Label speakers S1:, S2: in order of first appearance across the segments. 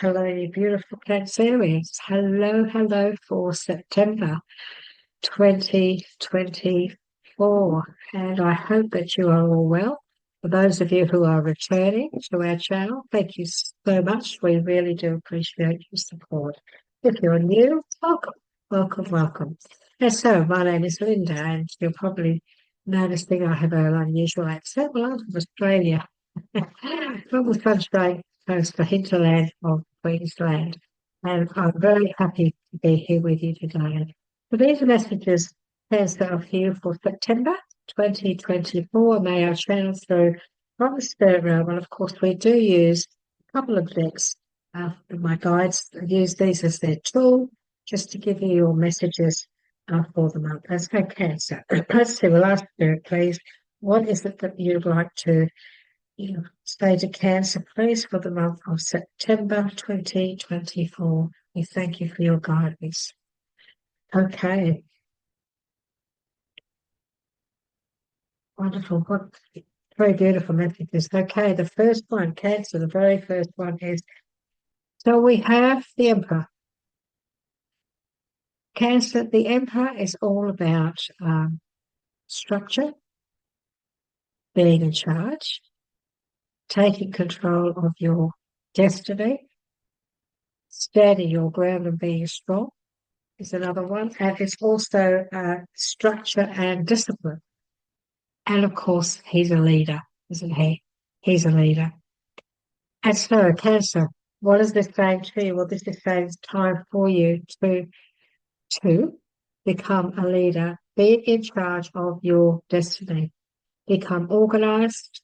S1: Hello, you beautiful Cancerians. Hello for September 2024. And I hope that you are all well. For those of you who are returning to our channel, thank you so much. We really do appreciate your support. If you're new, welcome. And so, my name is Linda, and you're probably noticing I have an unusual accent. Well, I'm from Australia, from the Sunshine Coast, the hinterland of Queensland. And I'm very happy to be here with you today. So these messages Cancer of you for September 2024. May I channel through from the spirit realm. And of course, we do use a couple of decks. My guides use these as their tool just to give you your messages for the month. Let's go Cancer. Let's see, we'll ask Spirit, please. What is it that you'd like to say to Cancer, please, for the month of September 2024? We thank you for your guidance. Okay. Wonderful. What very beautiful messages. Okay, the first one, Cancer, the very first one is, so we have the Emperor. Cancer, the Emperor is all about structure, being in charge, taking control of your destiny, standing your ground and being strong is another one. And it's also structure and discipline. And of course, he's a leader, isn't he? He's a leader. And so, Cancer, what is this saying to you? Well, this is saying it's time for you to become a leader, be in charge of your destiny, become organized,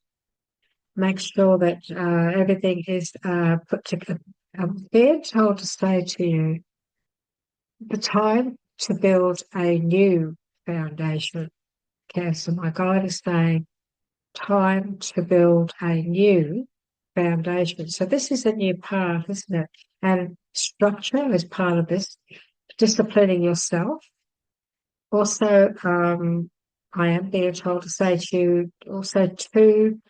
S1: make sure that everything is put together. I'm being told to say to you, the time to build a new foundation. Cancer, my guide is saying, time to build a new foundation. So this is a new path, isn't it? And structure is part of this, disciplining yourself. Also, I am being told to say to you also to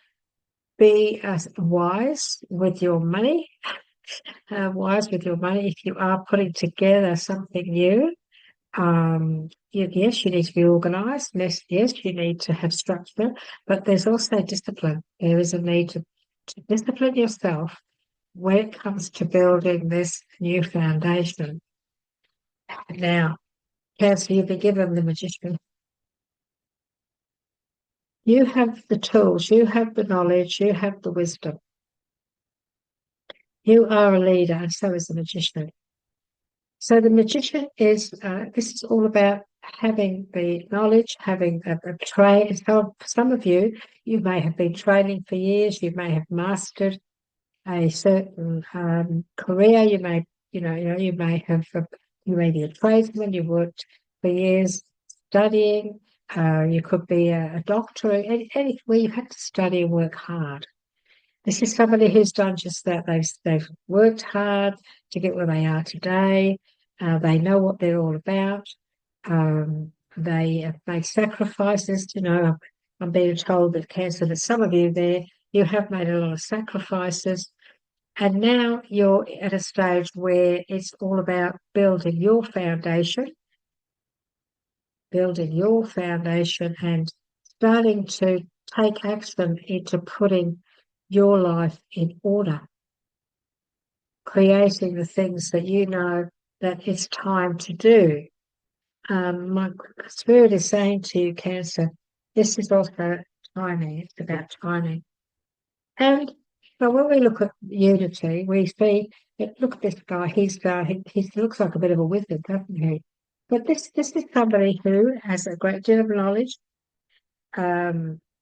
S1: be wise with your money, if you are putting together something new. Yes, you need to be organized. Yes, you need to have structure, but there's also discipline. There is a need to discipline yourself when it comes to building this new foundation. Now, Cancer, you've been given the Magician. You have the tools, you have the knowledge, you have the wisdom. You are a leader, and so is the Magician. So the Magician is, this is all about having the knowledge, having a train. So some of you, you may have been training for years, you may have mastered a certain career, you may be a tradesman, you worked for years studying, you could be a doctor, anywhere you had to study and work hard. This is somebody who's done just that. They've worked hard to get where they are today. They know what they're all about. They have made sacrifices. I'm being told that Cancer, that some of you there, you have made a lot of sacrifices. And now you're at a stage where it's all about building your foundation and starting to take action into putting your life in order, creating the things that you know that it's time to do. My spirit is saying to you, Cancer, this is also timing. It's about timing. And when we look at unity, we see that, look at this guy. He looks like a bit of a wizard, doesn't he? But this is somebody who has a great deal of knowledge.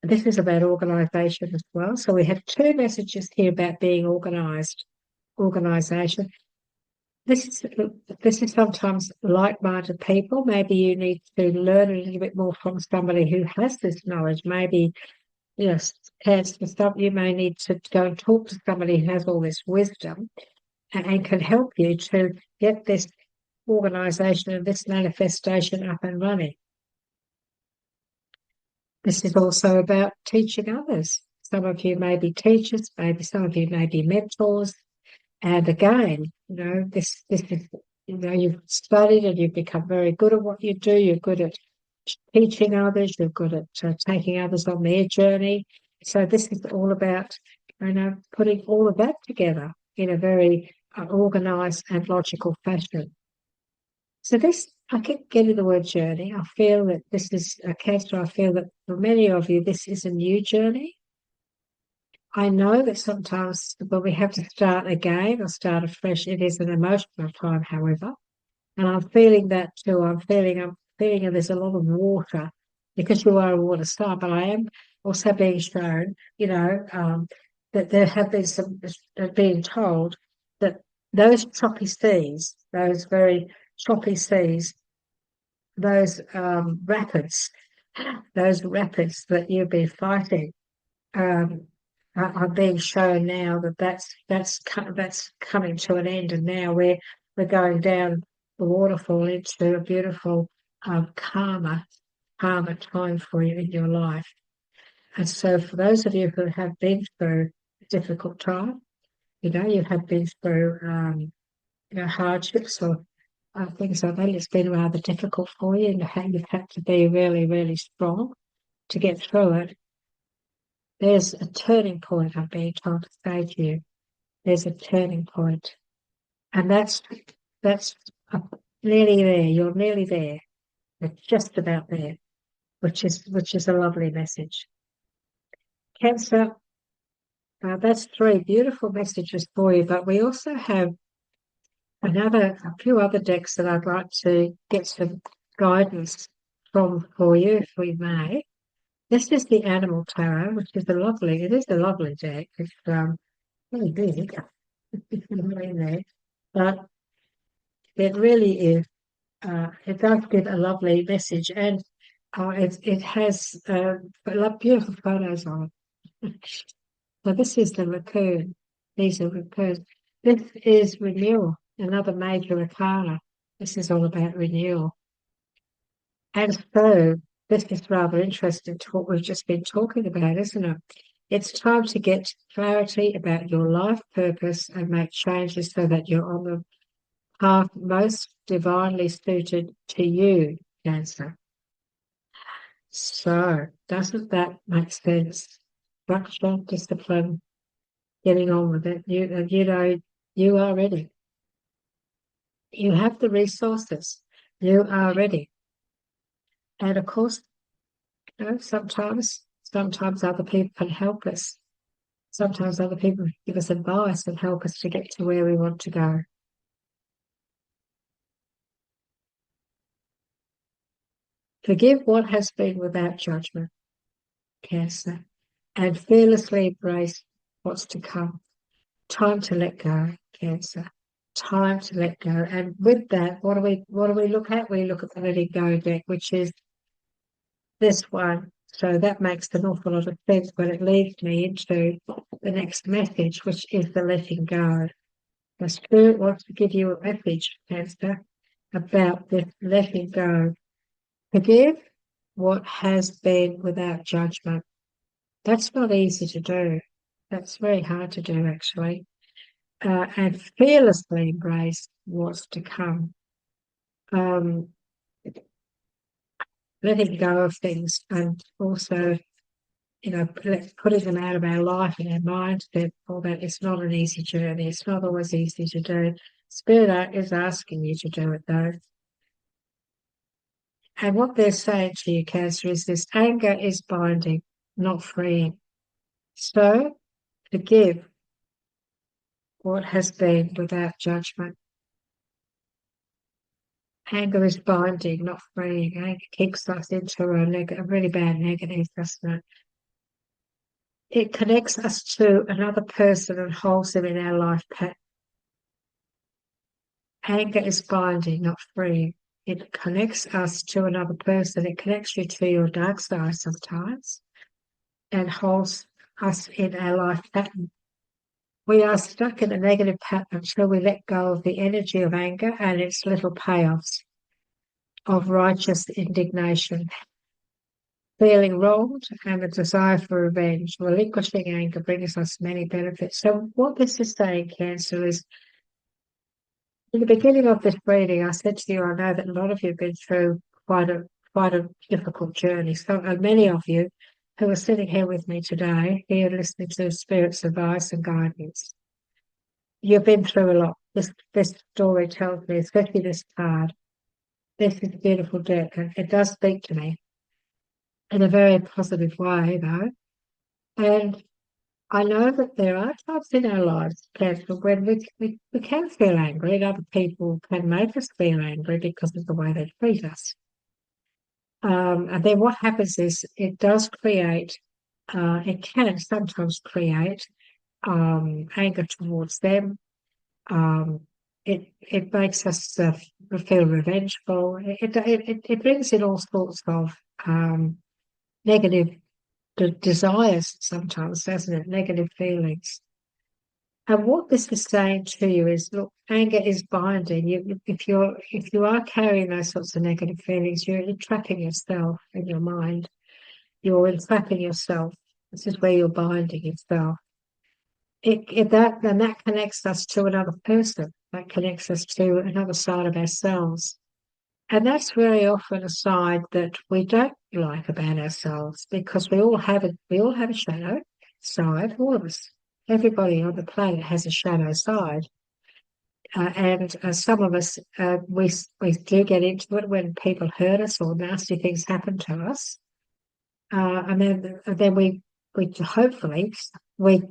S1: This is about organisation as well. So we have two messages here about being organisation. This is sometimes like-minded people. Maybe you need to learn a little bit more from somebody who has this knowledge. Maybe, yes, Cancer stuff. You may need to go and talk to somebody who has all this wisdom and can help you to get this organisation and this manifestation up and running. This is also about teaching others. Some of you may be teachers, maybe some of you may be mentors. And again, this is, you've studied and you've become very good at what you do. You're good at teaching others. You're good at taking others on their journey. So this is all about, putting all of that together in a very organized and logical fashion. So this, I keep getting the word journey. I feel that this is a Cancer. I feel that for many of you, this is a new journey. I know that sometimes when we have to start again or start afresh, it is an emotional time, however. And I'm feeling that too. I'm feeling that there's a lot of water because you are a water star, but I am also being shown, that there have been being told that those choppy seas, those very choppy seas, those rapids that you've been fighting, are being shown now that that's coming to an end, and now we're going down the waterfall into a beautiful, calmer time for you in your life. And so, for those of you who have been through a difficult time, you have been through, hardships or things like that. It's been rather difficult for you, and you've had to be really, really strong to get through it. There's a turning point, I'm being told to say to you. There's a turning point, and that's nearly there. You're nearly there. You're just about there, which is a lovely message. Cancer, that's three beautiful messages for you, but we also have a few other decks that I'd like to get some guidance from for you, if we may. This is the Animal Tarot, which is it is a lovely deck. It's really big, but it really is. It does give a lovely message, and it has beautiful photos on it. So this is the raccoon. These are raccoons. This is renewal, another major arcana. This is all about renewal. And so this is rather interesting to what we've just been talking about, isn't it? It's time to get clarity about your life purpose and make changes so that you're on the path most divinely suited to you, Cancer. So, doesn't that make sense? Structure, discipline, getting on with it. You are ready. You have the resources. You are ready. And of course, sometimes other people can help us. Sometimes other people give us advice and help us to get to where we want to go. Forgive what has been without judgment, Cancer, and fearlessly embrace what's to come. Time to let go, Cancer. Time to let go. And with that, what do we look at? We look at the letting go deck, which is this one. So that makes an awful lot of sense, but it leads me into the next message, which is the letting go. The Spirit wants to give you a message, Cancer, about this letting go. Forgive what has been without judgment. That's not easy to do. That's very hard to do, actually. And fearlessly embrace what's to come. Letting go of things, and also, putting them out of our life and our mind, that all that is not an easy journey. It's not always easy to do. Spirit is asking you to do it, though. And what they're saying to you, Cancer, is this: anger is binding, not freeing. So forgive what has been without judgment. Anger is binding, not freeing. Anger keeps us into a really bad negative, doesn't it? It connects us to another person and holds them in our life pattern. Anger is binding, not freeing. It connects us to another person. It connects you to your dark side sometimes and holds us in our life pattern. We are stuck in a negative pattern until we let go of the energy of anger and its little payoffs of righteous indignation. feeling wronged and the desire for revenge. Relinquishing anger brings us many benefits. So what this is saying, Cancer, is in the beginning of this reading, I said to you, I know that a lot of you have been through quite a difficult journey. So many of you who are sitting here with me today, here listening to Spirit's advice and guidance, you've been through a lot. This story tells me, especially this card, this is a beautiful deck, and it does speak to me in a very positive way, though. And I know that there are times in our lives, Cancer, when we can feel angry, and other people can make us feel angry because of the way they treat us. And then what happens is it does create, it can sometimes create anger towards them. It makes us feel revengeful. It brings in all sorts of negative desires sometimes, doesn't it? Negative feelings. And what this is saying to you is, look, anger is binding. If you are carrying those sorts of negative feelings, you're entrapping yourself in your mind. You're entrapping yourself. This is where you're binding yourself. That connects us to another person. That connects us to another side of ourselves. And that's very often a side that we don't like about ourselves, because we all have a shadow side, all of us. Everybody on the planet has a shadow side. And some of us, we do get into it when people hurt us or nasty things happen to us. And then we hopefully we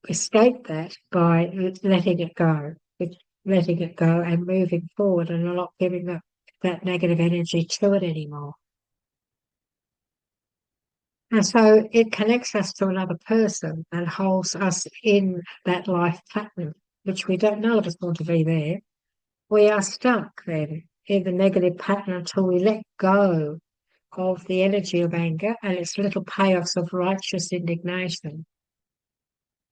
S1: escape that by letting it go, and moving forward, and not giving that negative energy to it anymore. And so it connects us to another person and holds us in that life pattern, which we don't know us want to be there. We are stuck then in the negative pattern until we let go of the energy of anger and its little payoffs of righteous indignation.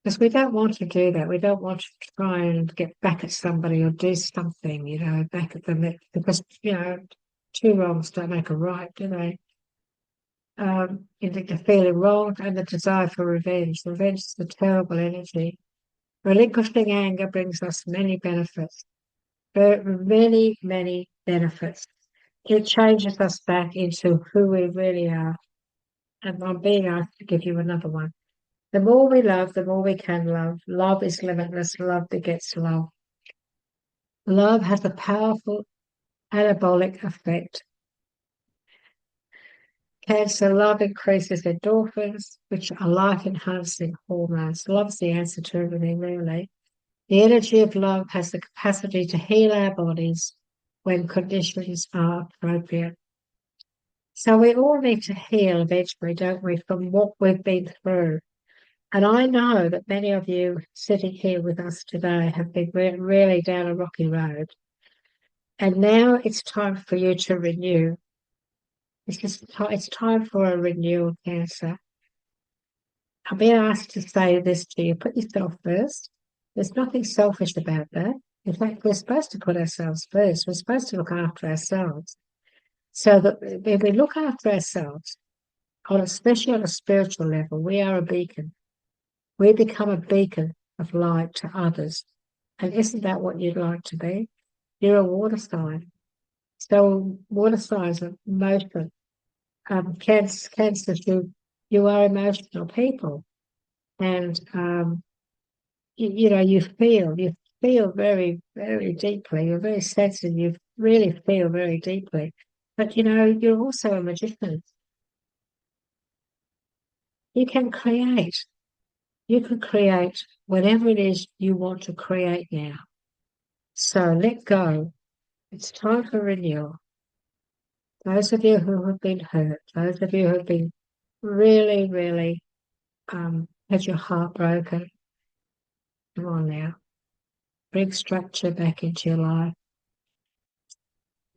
S1: Because we don't want to do that. We don't want to try and get back at somebody or do something, back at them. Because, two wrongs don't make a right, do they? The feeling wronged and the desire for revenge. Revenge is a terrible energy. Relinquishing anger brings us many benefits. Many, many benefits. It changes us back into who we really are. And I'm being asked to give you another one. The more we love, the more we can love. Love is limitless. Love begets love. Love has a powerful anabolic effect. Cancer, love increases endorphins, which are life-enhancing hormones. Love's the answer to everything, really. The energy of love has the capacity to heal our bodies when conditions are appropriate. So we all need to heal eventually, don't we, from what we've been through. And I know that many of you sitting here with us today have been really down a rocky road. And now it's time for you to renew. It's time for a renewal, Cancer. I'll be asked to say this to you. Put yourself first. There's nothing selfish about that. In fact, we're supposed to put ourselves first. We're supposed to look after ourselves. So that when we look after ourselves, especially on a spiritual level, we are a beacon. We become a beacon of light to others. And isn't that what you'd like to be? You're a water sign. So water signs are emotional. Cancer, you are emotional people. And, you feel very, very deeply. You're very sensitive. You really feel very deeply. But, you're also a magician. You can create. You can create whatever it is you want to create now. So let go. It's time for renewal. Those of you who have been hurt, those of you who have been really, really had your heart broken, come on now. Bring structure back into your life.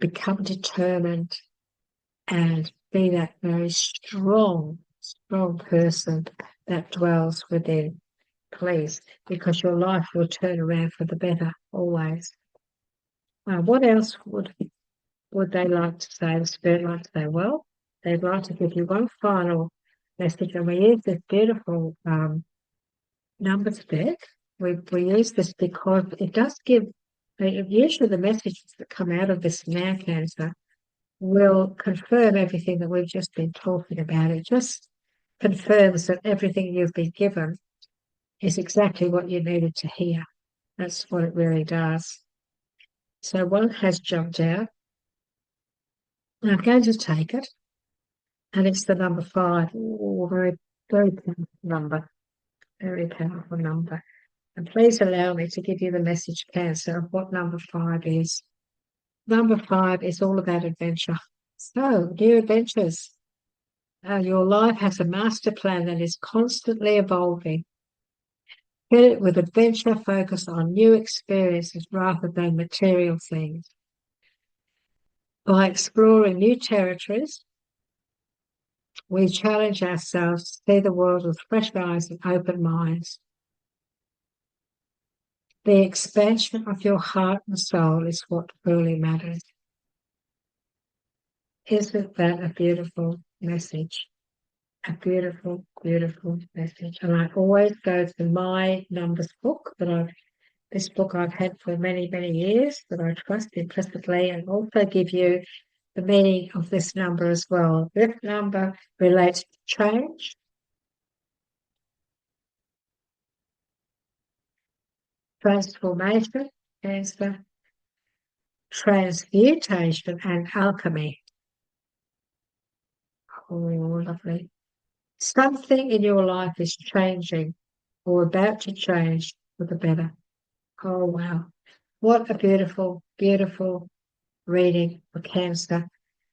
S1: Become determined and be that very strong person that dwells within, please, because your life will turn around for the better always. What else would they like to say? The Spirit like to say, well, they'd like to give you one final message, and we use this beautiful numbers deck. We use this because it does give, usually the messages that come out of this now Cancer will confirm everything that we've just been talking about. It just confirms that everything you've been given is exactly what you needed to hear. That's what it really does. So one has jumped out. And I'm going to take it, and it's the number 5. Oh, very, very powerful number. Very powerful number. And please allow me to give you the message, Cancer, of what number 5 is. Number 5 is all about adventure. So, new adventures. Your life has a master plan that is constantly evolving. Fill it with adventure focused on new experiences rather than material things. By exploring new territories, we challenge ourselves to see the world with fresh eyes and open minds. The expansion of your heart and soul is what truly matters. Isn't that a beautiful message? A beautiful, beautiful message. And I always go to my numbers book this book I've had for many, many years, that I trust implicitly, and also give you the meaning of this number as well. This number relates to change, transformation, Cancer, transmutation, and alchemy. Oh, lovely. Something in your life is changing or about to change for the better. Oh, wow. What a beautiful, beautiful reading for Cancer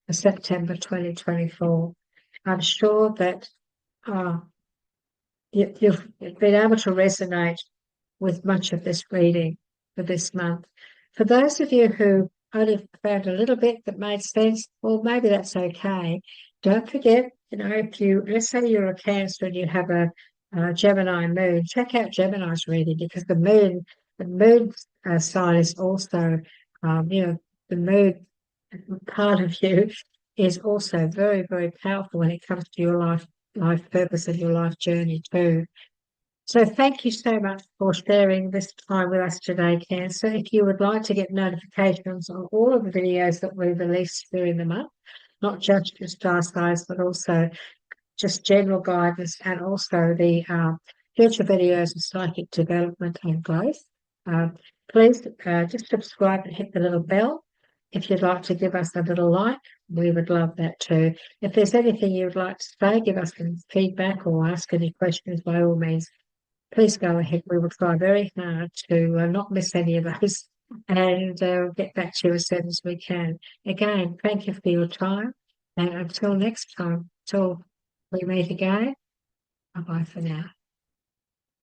S1: for September 2024. I'm sure that you've been able to resonate with much of this reading for this month. For those of you who only found a little bit that made sense, well, maybe that's okay. Don't forget, if let's say you're a Cancer and you have a Gemini moon, check out Gemini's reading, because the moon sign is also, the moon part of you is also very, very powerful when it comes to your life purpose and your life journey too. So thank you so much for sharing this time with us today, Cancer. If you would like to get notifications on all of the videos that we release during the month, not just your star signs, but also just general guidance, and also the future videos of psychic development and growth, please just subscribe and hit the little bell. If you'd like to give us a little like, we would love that too. If there's anything you'd like to say, give us some feedback or ask any questions, by all means, please go ahead. We will try very hard to not miss any of those, and get back to you as soon as we can. Again, thank you for your time, and until next time, till we meet again, bye-bye for now.